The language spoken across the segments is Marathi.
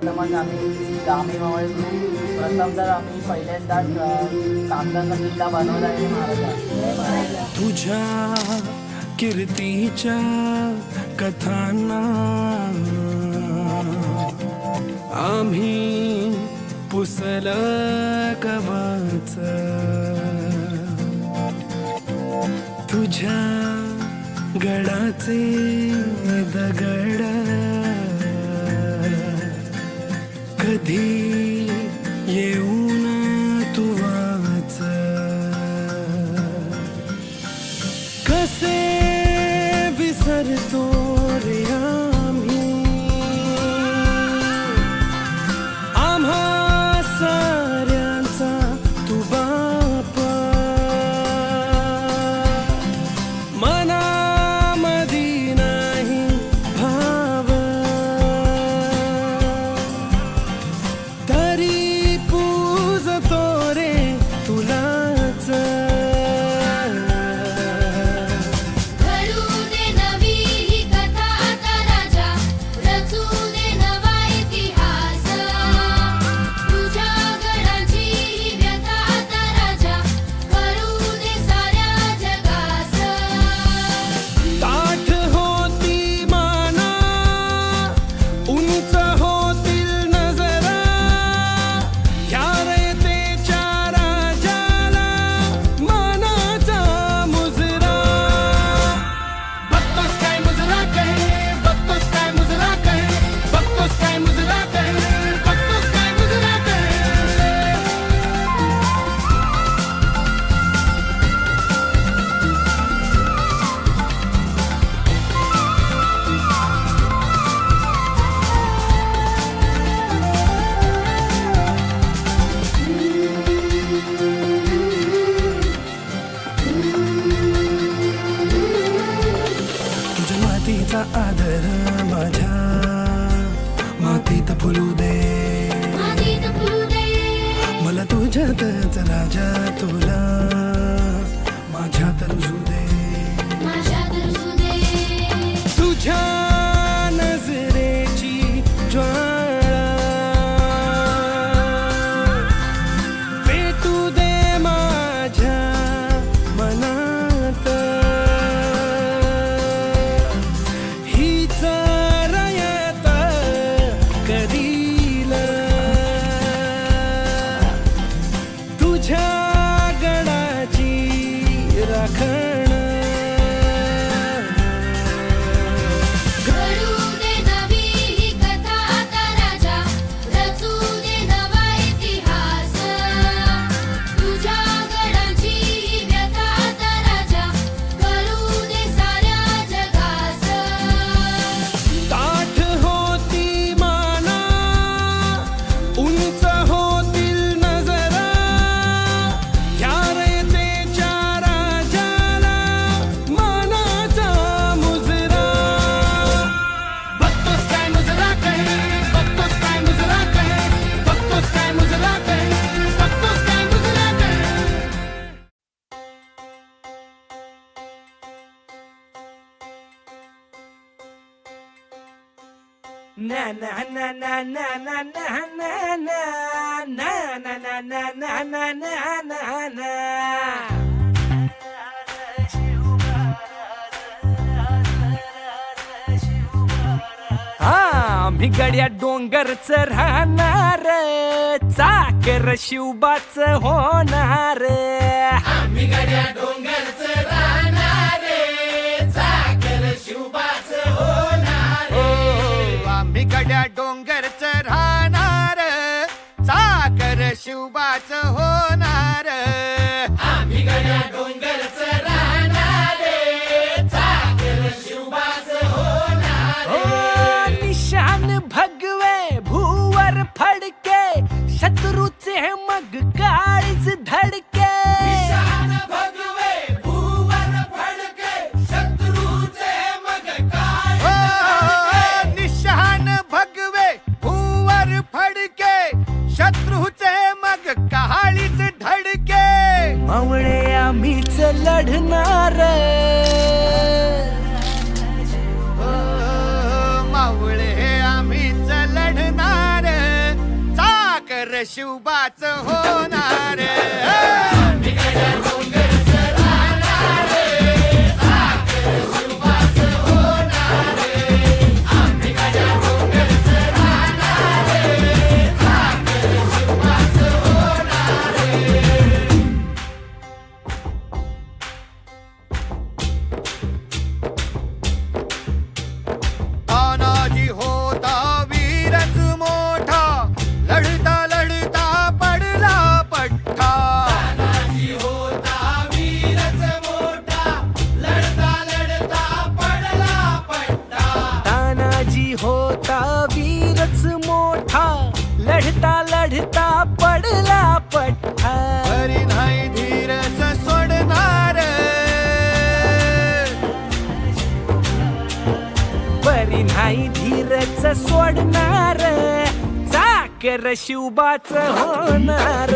प्रथमच आम्ही मावळे ग्रुप प्रथम तर आम्ही पहिल्यांदाच कागदाचा किल्ला बनवला आहे महाराजा. तुझ्या कीर्तीच्या कथांना आम्ही पुसल कवच, तुझ्या गडाचे दगड कधी येऊन तू वाच, कसे विसरतो रे आम्ही आम्हा साऱ्यांचा तू बाप, मनामधी नाही भाव तरी पूजतो रे तुलाच. घडू दे नवी ही कथा आता राजा, रचू दे नवा इतिहास, तुझ्या गडाची ही व्यथा आता राजा, कळू दे साऱ्या जगास. ताठ होती माना, उंच होतील नजरा, या रयतेच्या राजाला मानाचा मुजरा. बघतोस काय मुजरा काय, बघतोस काय मुजरा काय, बघतोस काय मुजरा काय, बघतोस काय मुजरा काय. तुझ्या मातीचा आदर माझ्या मातीत फुलू दे, मातीत फुलू दे, मला तुझ्यातच राजा तुला माझ्यात रुजू दे. माझ्यात रुजू दे. तुझ्या नजरेची ज्वाळा पेटू दे माझ्या मनात, हीच रयत करील तुझ्या गडाची राखण. घडू दे नवी ही कथा आता राजा, रचू दे नवा इतिहास, तुझ्या गडाची ही व्यथा आता राजा, कळू दे साऱ्या जगास. ताठ होती माना, उंच होतील नजरा, या रयतेच्या राजाला मानाचा मुजरा. बघतोस काय मुजरा काय, बघतोस काय मुजरा काय, बघतोस काय मुजरा काय, बघतोस काय मुजरा काय. Na na na na na na na na na na na na na na na na na. आम्ही गड्या डोंगरच राहणार, चाकर शिवबाच होणार. आम्ही गड्या डोंगरच राहणार, चाकर शिवबाच होणार. आम्ही गड्या डोंगरच राहणार, चाकर शिवबाच होणार. आम्ही गड्या डोंगरच राहणार, चाकर शिवबाच होणार. निशान भगवे भूवर फडके, शत्रूचे मग काळीच धडके. निशान भगवे भूवर फडके, शत्रूचे मग काळीच. निशान भगवे भूवर फडके, शत्रूचे मग काळीच धडके. मावळे आम्हीच लढणार, मावळे आम्हीच लढणार. शिवबाच होणार. तानाजी होता वीरच मोठा, लढता लढता पडला पट्टा. तानाजी होता वीरच मोठा, लढता लढता पडला पट्टा. तानाजी होता वीरच मोठा, लढता लढता पडला पट्टा. तरी नाही धीरच सोडणार, बरी नाही धीरच सोडणार, चाकर शिवबाच होणार.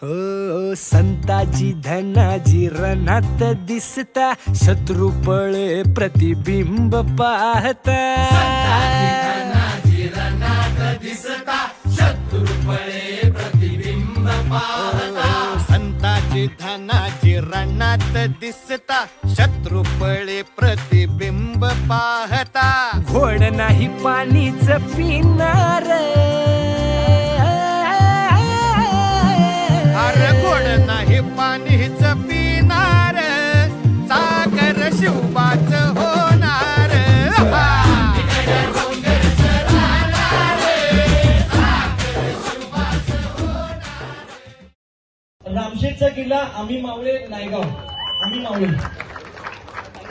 हो संताजी धनाजी रणात दिसता, शत्रू पळे प्रतिबिंब पाहता. संताची धनाची रणात दिसता, शत्रू पळे प्रतिबिंब पाहता. घोड नाही पाणीच पिणार, अरे गोड नाही पाणीच पिणार, चाकर शिवबाच होणार. रामशेठचा किल्ला आम्ही मावळे नायगाव, आम्ही मावळे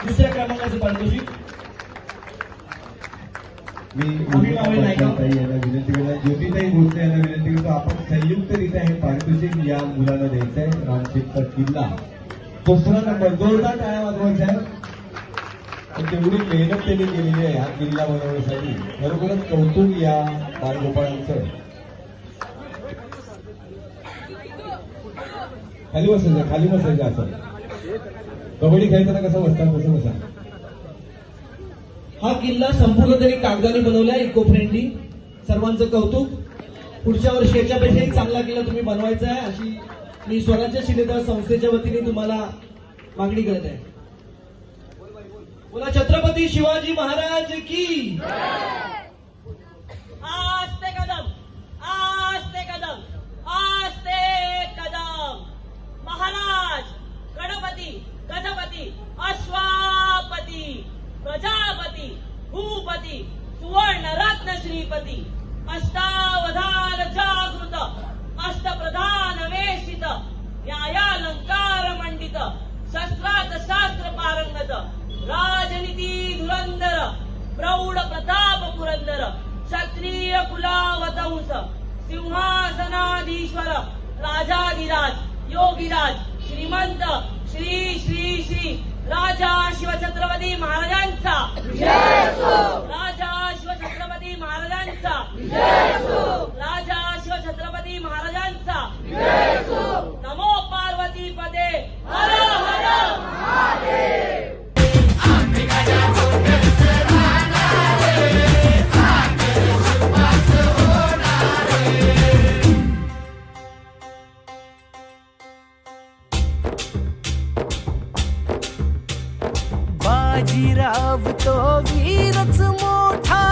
दुसऱ्या क्रमांकाचं पारितोषिक. मी आम्ही मावळे नायगाव. ताई यांना विनंती केला, ज्योतिताई भोसले यांना विनंती करतो, आपण संयुक्तरित्या हे पारितोषिक या मुलांना द्यायचंय. रामशेठचा किल्ला दुसरा नंबर, जोरदार टाळ्या वाजवायच्या आहेत. तेवढी मेहनत त्यांनी केलेली आहे हा किल्ला बनवण्यासाठी, खरोखरच कौतुक या बाळगोपाळांचं. खाली बसायचं, खाली बसायचं. असं कबड्डी खेळताना कसं बसतात तसं बसा. हा किल्ला संपूर्ण तरी कागदाने बनवला, इको फ्रेंडली. सर्वांचं कौतुक. पुढच्या वर्षी याच्यापेक्षाही चांगला किल्ला तुम्ही बनवायचा आहे अशी मी स्वराज्य शिलेदार संस्थेच्या वतीने तुम्हाला मागणी करत आहे. बोला छत्रपती शिवाजी महाराज की. आस्ते कदम, आस्ते कदम, आस्ते कदम. महाराज गणपती गणपती अश्वापती प्रजापती भूपती सुवर्ण रत्न श्रीपती अष्टावधान जागृत अष्टप्रधान वेशित न्यायालंकार मंडित शस्त्रात शास्त्र पारंगत राजनीती धुरंधर प्रौढ प्रताप पुरंदर क्षत्रिय कुलावतंस सिंहासनाधीश्वर राजाधिराज योगीराज श्रीमंत श्री श्री श्री राजा शिवछत्रपती महाराजांचा राजा शिवछत्रपती महाराजांचा राजा शिवछत्रपती महाराजांचा नमो पार्वती पदे हर हर महादेव. बाजीराव तो वीरच मोठा,